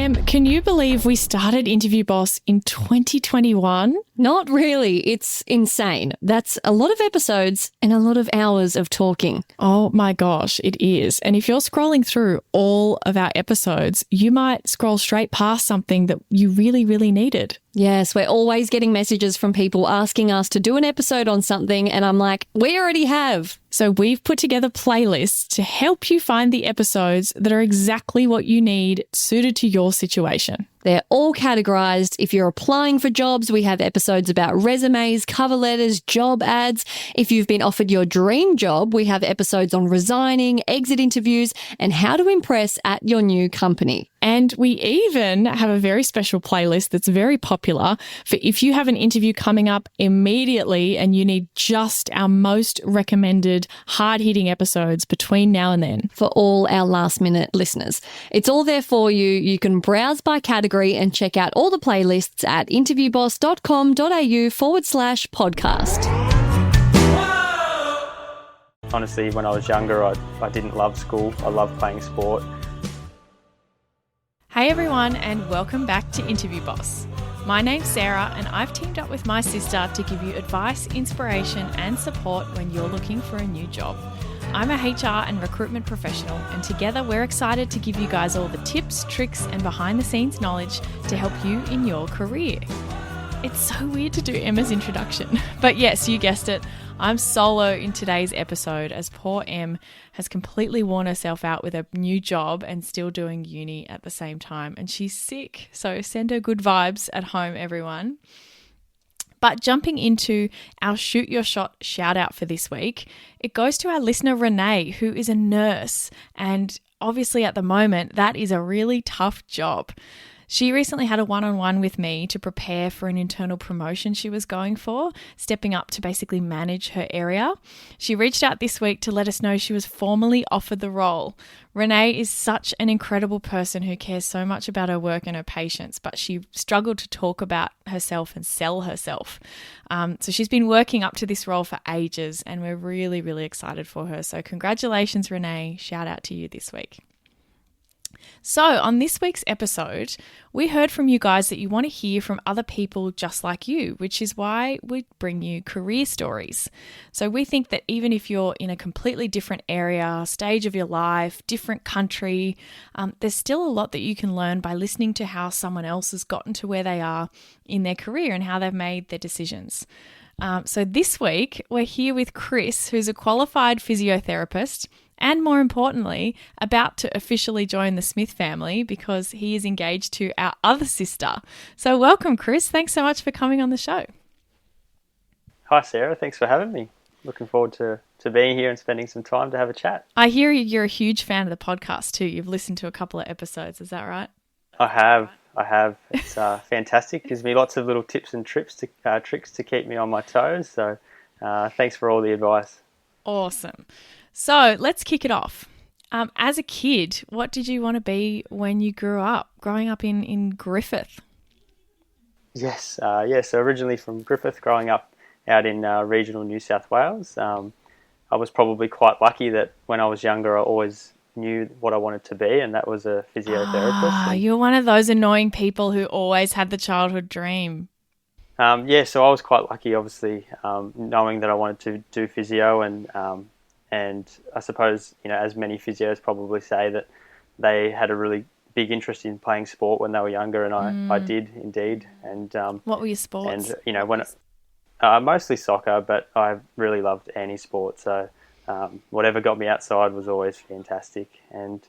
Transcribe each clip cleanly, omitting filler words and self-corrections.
Can you believe we started Interview Boss in 2021? Not really. It's insane. That's a lot of episodes and a lot of hours of talking. Oh my gosh, it is. And if you're scrolling through all of our episodes, you might scroll straight past something that you really, really needed. Yes, we're always getting messages from people asking us to do an episode on something, and I'm like, we already have. So we've put together playlists to help you find the episodes that are exactly what you need, suited to your situation. They're all categorized. If you're applying for jobs, we have episodes about resumes, cover letters, job ads. If you've been offered your dream job, we have episodes on resigning, exit interviews, and how to impress at your new company. And we even have a very special playlist that's very popular for if you have an interview coming up immediately and you need just our most recommended hard-hitting episodes between now and then. For all our last-minute listeners. It's all there for you. You can browse by category and check out all the playlists at interviewboss.com.au/podcast. Honestly, when I was younger, I didn't love school. I loved playing sport. Hey everyone, and welcome back to Interview Boss. My name's Sarah, and I've teamed up with my sister to give you advice, inspiration, and support when you're looking for a new job. I'm a HR and recruitment professional, and together we're excited to give you guys all the tips, tricks, and behind-the-scenes knowledge to help you in your career. It's so weird to do Emma's introduction, but yes, you guessed it. I'm solo in today's episode as poor Em has completely worn herself out with a new job and still doing uni at the same time, and she's sick, so send her good vibes at home, everyone. But jumping into our Shoot Your Shot shout out for this week, it goes to our listener Renee, who is a nurse, and obviously at the moment that is a really tough job. She recently had a one-on-one with me to prepare for an internal promotion she was going for, stepping up to basically manage her area. She reached out this week to let us know she was formally offered the role. Renee is such an incredible person who cares so much about her work and her patients, but she struggled to talk about herself and sell herself. So she's been working up to this role for ages, and we're really, really excited for her. So congratulations, Renee. Shout out to you this week. So on this week's episode, we heard from you guys that you want to hear from other people just like you, which is why we bring you career stories. So we think that even if you're in a completely different area, stage of your life, different country, there's still a lot that you can learn by listening to how someone else has gotten to where they are in their career and how they've made their decisions. So this week, we're here with Chris, who's a qualified physiotherapist, and more importantly, about to officially join the Smith family because he is engaged to our other sister. So welcome, Chris. Thanks so much for coming on the show. Hi, Sarah. Thanks for having me. Looking forward to being here and spending some time to have a chat. I hear you're a huge fan of the podcast too. You've listened to a couple of episodes. Is that right? I have. It's fantastic. Gives me lots of little tips and tricks to keep me on my toes. So thanks for all the advice. Awesome. So let's kick it off. As a kid, what did you want to be when you grew up, growing up in Griffith? Yes. So originally from Griffith, growing up out in regional New South Wales, I was probably quite lucky that when I was younger, I always knew what I wanted to be, and that was a physiotherapist. You're one of those annoying people who always had the childhood dream. So I was quite lucky, obviously, knowing that I wanted to do physio, and I suppose, as many physios probably say, that they had a really big interest in playing sport when they were younger, and I did indeed. And what were your sports? And when mostly soccer, but I really loved any sport. So whatever got me outside was always fantastic. And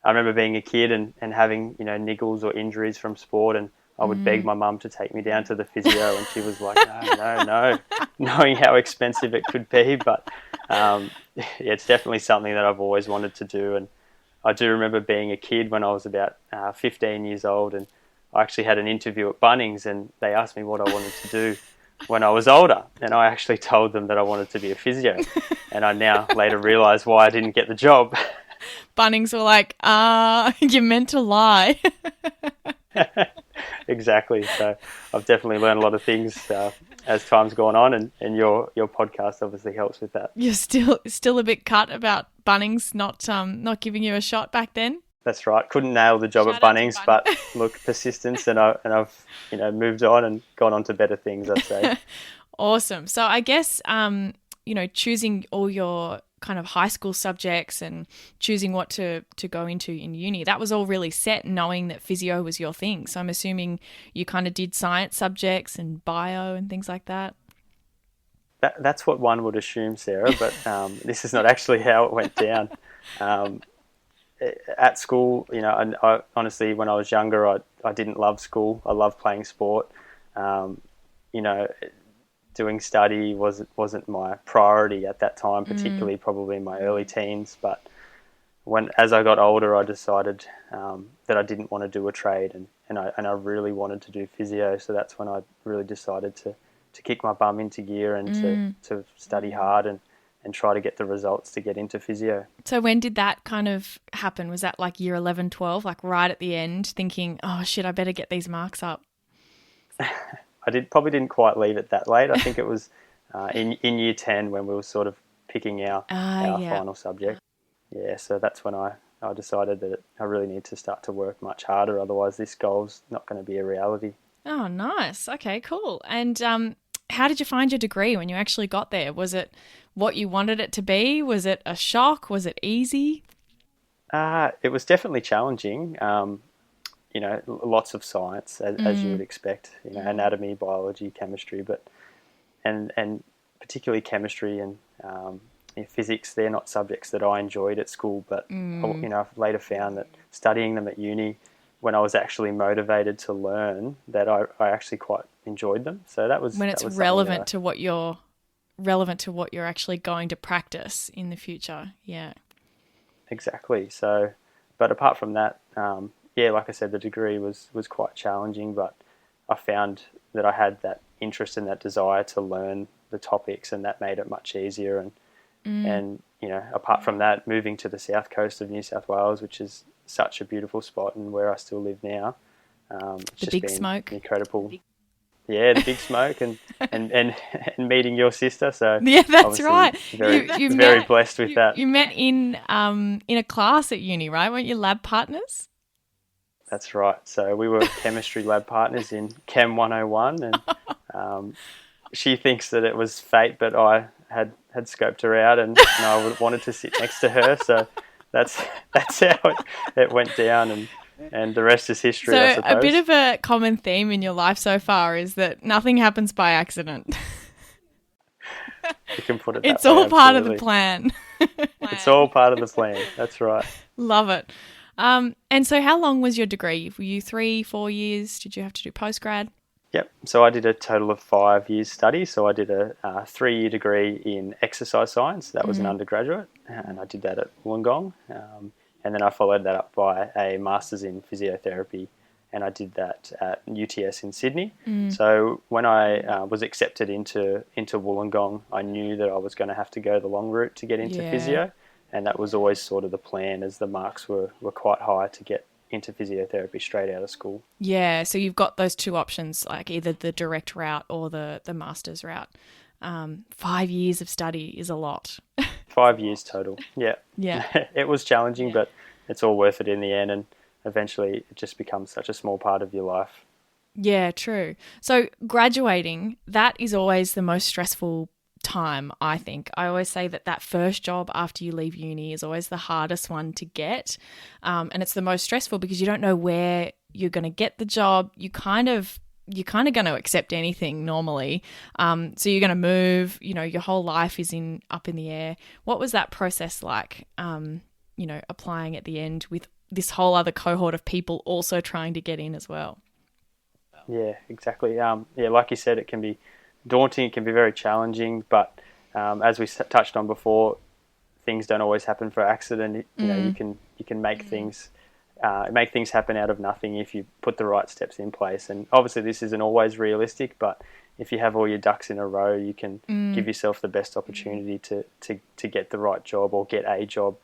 I remember being a kid and having niggles or injuries from sport, and I would beg my mum to take me down to the physio, and she was like, no, knowing how expensive it could be. But it's definitely something that I've always wanted to do. And I do remember being a kid when I was about 15 years old, and I actually had an interview at Bunnings, and they asked me what I wanted to do when I was older. And I actually told them that I wanted to be a physio. And I now later realise why I didn't get the job. Bunnings were like, you meant to lie. Exactly. So I've definitely learned a lot of things as time's gone on, and your podcast obviously helps with that. You're still a bit cut about Bunnings not giving you a shot back then? That's right. Couldn't nail the job Shout at out to Bunnings, but look, persistence, and I've moved on and gone on to better things, I'd say. Awesome. So I guess choosing all your kind of high school subjects and choosing what to go into in uni, that was all really set, knowing that physio was your thing. So I'm assuming you kind of did science subjects and bio and things like that. That's what one would assume, Sarah, but this is not actually how it went down. At school, and honestly, when I was younger, I didn't love school. I loved playing sport. Doing study wasn't my priority at that time, particularly probably in my early teens. But as I got older, I decided that I didn't want to do a trade, and I really wanted to do physio. So that's when I really decided to kick my bum into gear and to study hard and try to get the results to get into physio. So when did that kind of happen? Was that like year 11, 12, like right at the end, thinking, oh shit, I better get these marks up? I probably didn't quite leave it that late. I think it was in year 10 when we were sort of picking our final subject. Yeah, so that's when I decided that I really need to start to work much harder. Otherwise, this goal's not going to be a reality. Oh, nice. Okay, cool. And how did you find your degree when you actually got there? Was it what you wanted it to be? Was it a shock? Was it easy? It was definitely challenging. Lots of science, as you would expect. Anatomy, biology, chemistry, but and particularly chemistry and physics. They're not subjects that I enjoyed at school, but I've later found that studying them at uni, when I was actually motivated to learn, that I actually quite enjoyed them. So that was when it's relevant to what you're actually going to practice in the future. Yeah, exactly. So, but apart from that, like I said, the degree was quite challenging, but I found that I had that interest and that desire to learn the topics, and that made it much easier. And apart from that, moving to the south coast of New South Wales, which is such a beautiful spot, and where I still live now, it's the just big been smoke, incredible. Yeah, the big smoke, and meeting your sister. So yeah, that's right. Very blessed with that. You met in a class at uni, right? Weren't you lab partners? That's right. So we were chemistry lab partners in Chem 101, and she thinks that it was fate, but I had scoped her out, and I wanted to sit next to her. So that's how it went down, and the rest is history, I suppose. So a bit of a common theme in your life so far is that nothing happens by accident. You can put it that way. It's all part of the plan. It's all part of the plan. That's right. Love it. And so how long was your degree? Were you 3-4 years? Did you have to do postgrad? Yep. So I did a total of 5 years study. So I did a 3-year degree in exercise science. That was an undergraduate, and I did that at Wollongong. And then I followed that up by a master's in physiotherapy, and I did that at UTS in Sydney. So when I was accepted into Wollongong, I knew that I was going to have to go the long route to get into physio, and that was always sort of the plan, as the marks were quite high to get into physiotherapy straight out of school. Yeah, so you've got those two options, like either the direct route or the master's route. 5 years of study is a lot. 5 years total, yeah. It was challenging, but it's all worth it in the end, and eventually it just becomes such a small part of your life. Yeah, true. So graduating, that is always the most stressful time, I think. I always say that first job after you leave uni is always the hardest one to get, and it's the most stressful because you don't know where you're going to get the job. You're kind of going to accept anything normally, so you're going to move. Your whole life is up in the air. What was that process like? Applying at the end with this whole other cohort of people also trying to get in as well. Yeah, exactly. Like you said, it can be daunting, it can be very challenging, but as we touched on before, things don't always happen for accident. You can make things happen out of nothing if you put the right steps in place. And obviously this isn't always realistic, but if you have all your ducks in a row, you can give yourself the best opportunity to get the right job or get a job.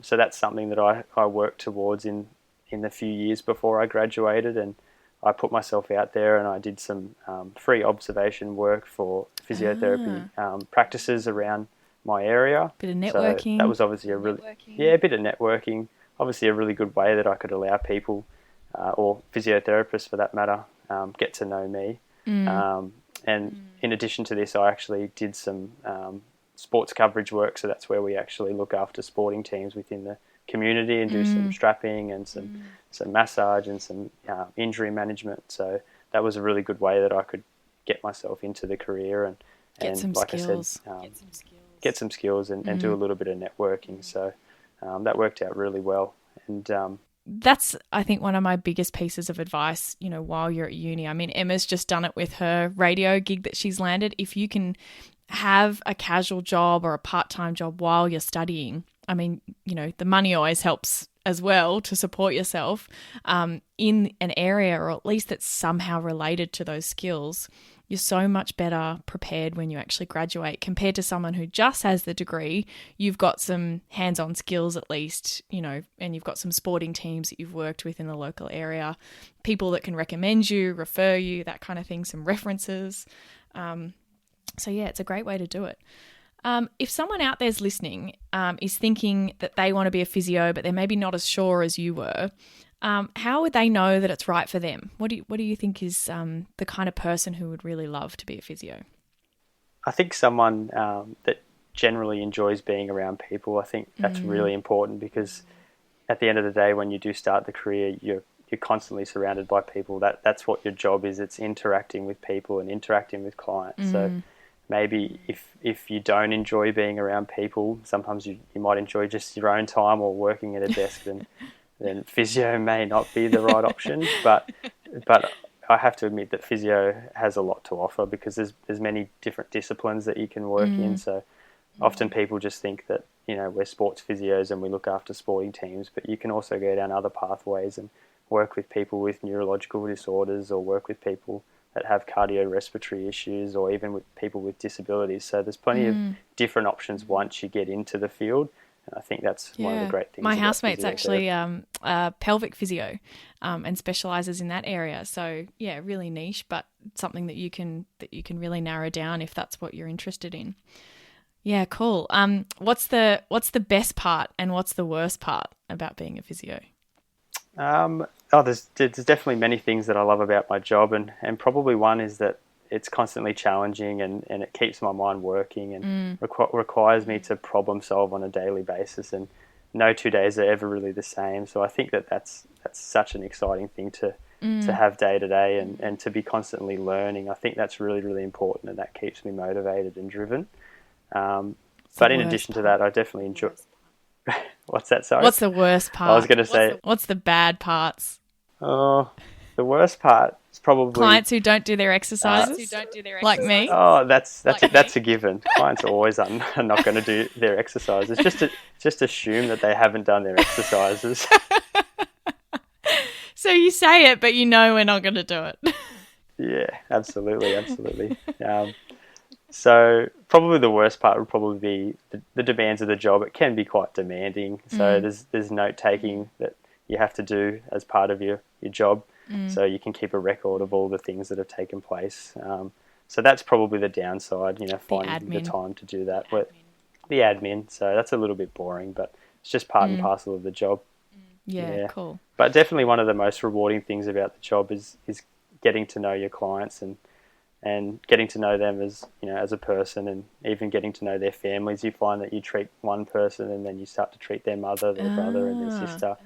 So that's something that I worked towards in the few years before I graduated, and I put myself out there and I did some free observation work for physiotherapy practices around my area. Bit of networking. So that was obviously a bit of networking. obviously a really good way that I could allow people, or physiotherapists for that matter, get to know me. And in addition to this, I actually did some sports coverage work. So that's where we actually look after sporting teams within the community and do some strapping and some massage and some injury management. So that was a really good way that I could get myself into the career and like skills. I said, get some skills and do a little bit of networking. So that worked out really well. And that's, I think, one of my biggest pieces of advice, you know, while you're at uni. I mean, Emma's just done it with her radio gig that she's landed. If you can have a casual job or a part-time job while you're studying, I mean, you know, the money always helps as well to support yourself in an area, or at least that's somehow related to those skills. You're so much better prepared when you actually graduate compared to someone who just has the degree. You've got some hands-on skills at least, you know, and you've got some sporting teams that you've worked with in the local area, people that can recommend you, refer you, that kind of thing, some references. So yeah, it's a great way to do it. If someone out there's listening is thinking that they want to be a physio, but they're maybe not as sure as you were, how would they know that it's right for them? What do you think is the kind of person who would really love to be a physio? I think someone that generally enjoys being around people. I think that's really important, because at the end of the day, when you do start the career, you're constantly surrounded by people. That's what your job is. It's interacting with people and interacting with clients. So maybe if you don't enjoy being around people, sometimes you might enjoy just your own time or working at a desk, then physio may not be the right option. But I have to admit that physio has a lot to offer, because there's many different disciplines that you can work in. So often people just think that, you know, we're sports physios and we look after sporting teams, but you can also go down other pathways and work with people with neurological disorders, or work with people that have cardiorespiratory issues, or even with people with disabilities. So there's plenty of different options once you get into the field. And I think that's one of the great things. My housemate's actually pelvic physio and specialises in that area. So yeah, really niche, but something that you can really narrow down if that's what you're interested in. Yeah, cool. What's the best part and what's the worst part about being a physio? There's definitely many things that I love about my job, and probably one is that it's constantly challenging and it keeps my mind working and requires me to problem solve on a daily basis, and no 2 days are ever really the same. So I think that's such an exciting thing to have day to day and to be constantly learning. I think that's really, really important, and that keeps me motivated and driven. But in addition to that, I definitely enjoy... What's that, sorry? What's the worst part? I was going to say... What's the bad parts? Oh, the worst part is probably... Clients who don't do their exercises? Like me? Oh, that's a given. Clients always are not going to do their exercises. Just assume that they haven't done their exercises. So you say it, but you know we're not going to do it. Yeah, absolutely. So probably the worst part would probably be the demands of the job. It can be quite demanding. So there's note taking that you have to do as part of your job. So you can keep a record of all the things that have taken place. So that's probably the downside, you know, finding the time to do that. The admin. So that's a little bit boring, but it's just part and parcel of the job. Yeah, cool. But definitely one of the most rewarding things about the job is getting to know your clients and getting to know them as, you know, as a person, and even getting to know their families. You find that you treat one person and then you start to treat their mother, their brother and their sister.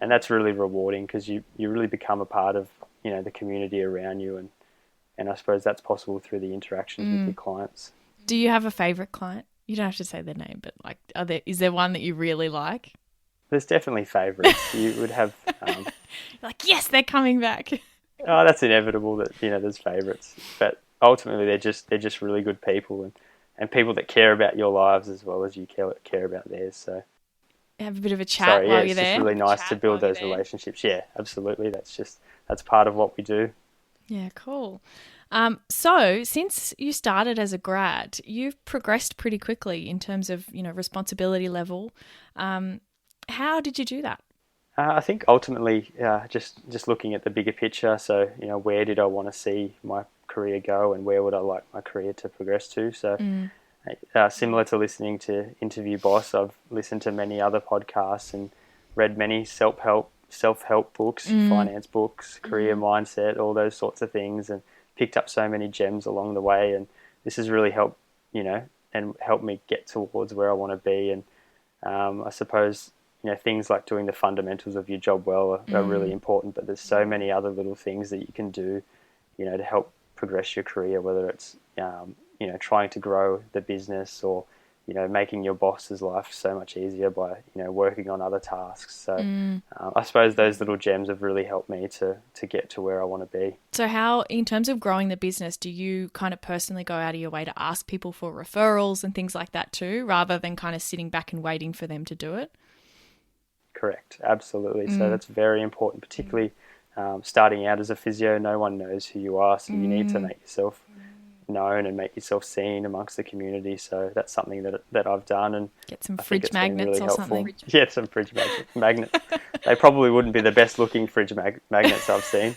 And that's really rewarding, because you really become a part of, you know, the community around you. And I suppose that's possible through the interactions with your clients. Do you have a favourite client? You don't have to say their name, but like, is there one that you really like? There's definitely favourites. You would have... like, yes, they're coming back. Oh, that's inevitable that, you know, there's favourites. But ultimately they're just really good people and people that care about your lives as well as you care about theirs. So have a bit of a chat while you're there. It's just really nice to build those relationships. Yeah, absolutely. That's part of what we do. Yeah, cool. So since you started as a grad, you've progressed pretty quickly in terms of, you know, responsibility level. How did you do that? I think ultimately just looking at the bigger picture. So, you know, where did I want to see my career go and where would I like my career to progress to? So similar to listening to Interview Boss, I've listened to many other podcasts and read many self-help books, finance books, career mindset, all those sorts of things, and picked up so many gems along the way. And this has really helped, and helped me get towards where I want to be. And I suppose, things like doing the fundamentals of your job well are really important, but there's so many other little things that you can do, to help progress your career, whether it's, trying to grow the business or, making your boss's life so much easier by, working on other tasks. So I suppose those little gems have really helped me to get to where I want to be. So how, in terms of growing the business, do you kind of personally go out of your way to ask people for referrals and things like that too, rather than kind of sitting back and waiting for them to do it? Correct. Absolutely. So that's very important, particularly starting out as a physio. No one knows who you are, so you need to make yourself known and make yourself seen amongst the community. So that's something that I've done, and get some fridge magnets really or helpful. Something. Yeah, some fridge magnets. They probably wouldn't be the best looking fridge magnets I've seen,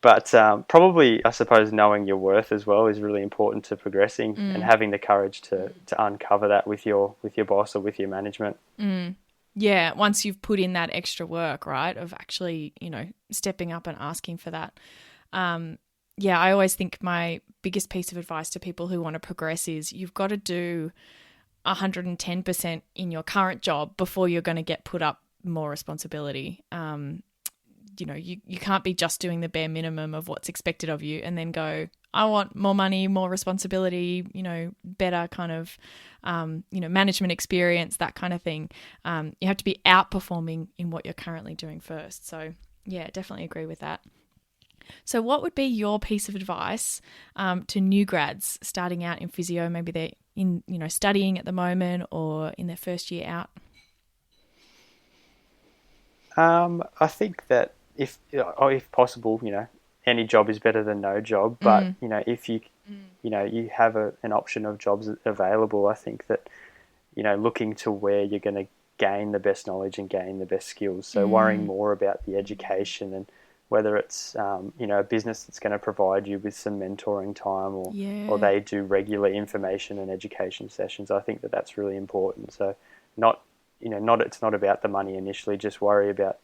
but probably, I suppose, knowing your worth as well is really important to progressing, and having the courage to uncover that with your boss or with your management. Yeah, once you've put in that extra work, right, of actually, stepping up and asking for that. Yeah, I always think my biggest piece of advice to people who want to progress is you've got to do 110% in your current job before you're going to get put up more responsibility. You can't be just doing the bare minimum of what's expected of you and then go, I want more money, more responsibility, better kind of, management experience, that kind of thing. You have to be outperforming in what you're currently doing first. So yeah, definitely agree with that. So what would be your piece of advice to new grads starting out in physio? Maybe they're in, studying at the moment or in their first year out. I think that if possible, any job is better than no job. But if you you have an option of jobs available, I think that looking to where you're going to gain the best knowledge and gain the best skills. So worrying more about the education and whether it's a business that's going to provide you with some mentoring time or they do regular information and education sessions. I think that that's really important. So it's not about the money initially. Just worry about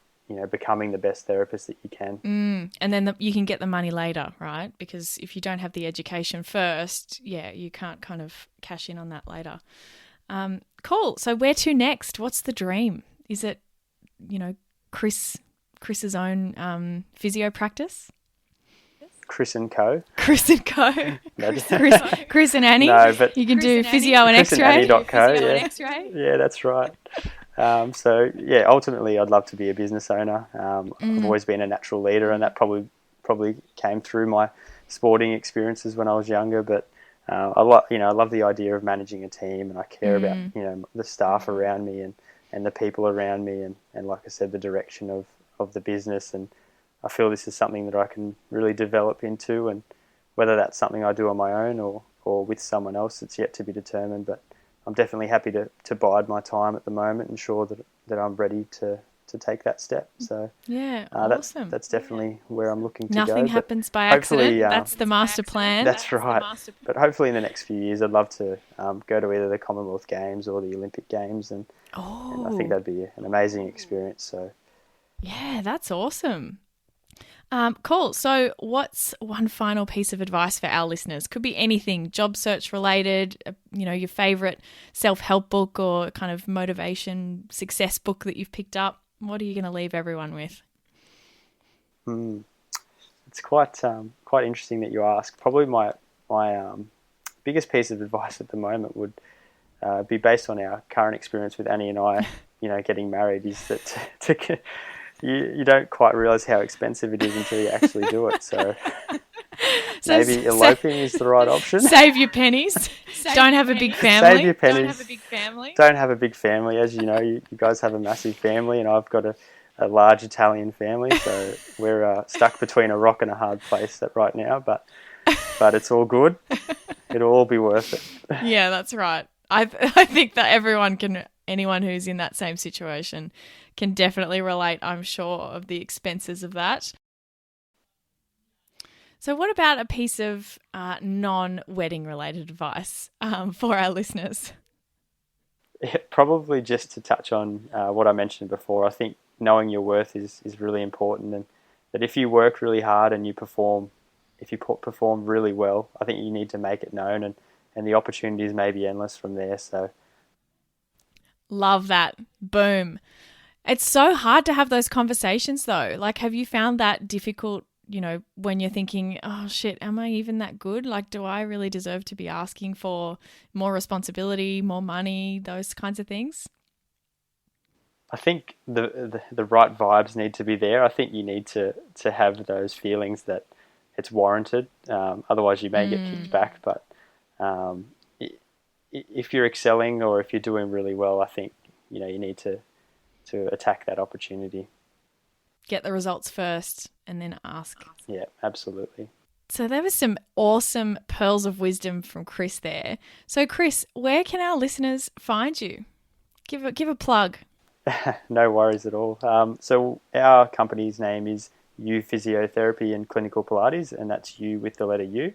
becoming the best therapist that you can. And then you can get the money later, right? Because if you don't have the education first, you can't kind of cash in on that later. Cool. So where to next? What's the dream? Is it, Chris's own physio practice? Chris and Co. Chris and Co. Chris and Annie. No, but you can do physio and X-ray. Yeah, that's right. Ultimately, I'd love to be a business owner. I've always been a natural leader, and that probably came through my sporting experiences when I was younger. But I love the idea of managing a team, and I care about the staff around me and the people around me, and like I said, the direction of the business. And I feel this is something that I can really develop into, and whether that's something I do on my own or with someone else, it's yet to be determined. But I'm definitely happy to bide my time at the moment, ensure that I'm ready to take that step. So awesome. That's definitely where I'm looking to go. Nothing happens by accident. That's the master plan. That's right. But hopefully in the next few years, I'd love to go to either the Commonwealth Games or the Olympic Games, and I think that'd be an amazing experience. So yeah, that's awesome. Cool. So what's one final piece of advice for our listeners? Could be anything, job search related, your favourite self-help book or kind of motivation success book that you've picked up. What are you going to leave everyone with? It's quite interesting that you ask. Probably my biggest piece of advice at the moment would be based on our current experience with Annie and I, getting married, is that you don't quite realise how expensive it is until you actually do it. So maybe eloping is the right option. Save your pennies. Don't have a big family. Save your pennies. Don't have a big family. As you know, you guys have a massive family, and I've got a large Italian family, so we're stuck between a rock and a hard place right now. But it's all good. It'll all be worth it. Yeah, that's right. I think that anyone who's in that same situation can definitely relate, I'm sure, of the expenses of that. So what about a piece of non-wedding related advice for our listeners? Probably just to touch on what I mentioned before, I think knowing your worth is really important, and that if you work really hard and you perform, if you perform really well, I think you need to make it known, and the opportunities may be endless from there. So, love that. Boom. It's so hard to have those conversations though. Like, have you found that difficult, when you're thinking, oh shit, am I even that good? Like, do I really deserve to be asking for more responsibility, more money, those kinds of things? I think the right vibes need to be there. I think you need to have those feelings that it's warranted. Otherwise, you may get kicked back. But if you're excelling or if you're doing really well, I think you need to attack that opportunity. Get the results first and then ask. Yeah, absolutely. So there was some awesome pearls of wisdom from Chris there. So Chris, where can our listeners find you? Give a plug. No worries at all. So our company's name is U Physiotherapy and Clinical Pilates, and that's U with the letter U.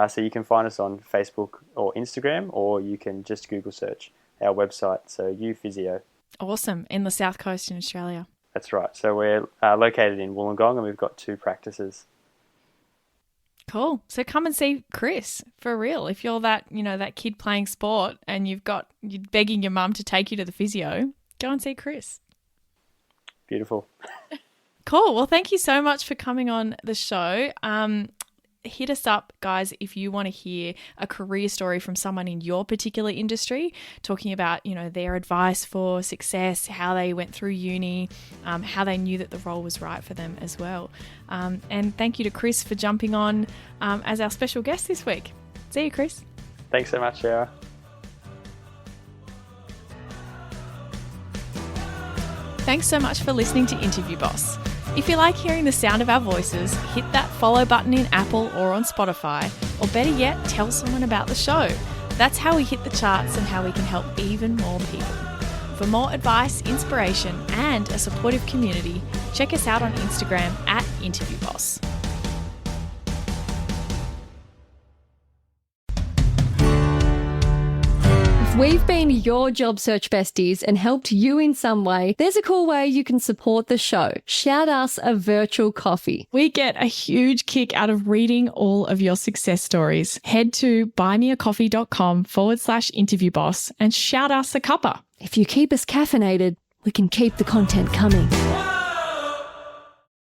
So you can find us on Facebook or Instagram, or you can just Google search our website, so U Physio. Awesome. In the South Coast in Australia. That's right. So we're located in Wollongong, and we've got 2 practices. Cool. So come and see Chris for real. If you're that, that kid playing sport and you're begging your mum to take you to the physio, go and see Chris. Beautiful. Cool. Well, thank you so much for coming on the show. Hit us up, guys, if you want to hear a career story from someone in your particular industry, talking about, their advice for success, how they went through uni, how they knew that the role was right for them as well. And thank you to Chris for jumping on as our special guest this week. See you, Chris. Thanks so much, Sarah. Thanks so much for listening to Interview Boss. If you like hearing the sound of our voices, hit that follow button in Apple or on Spotify, or better yet, tell someone about the show. That's how we hit the charts and how we can help even more people. For more advice, inspiration, and a supportive community, check us out on Instagram @InterviewBoss. If we've been your job search besties and helped you in some way, there's a cool way you can support the show. Shout us a virtual coffee. We get a huge kick out of reading all of your success stories. Head to buymeacoffee.com/interviewboss and shout us a cuppa. If you keep us caffeinated, we can keep the content coming.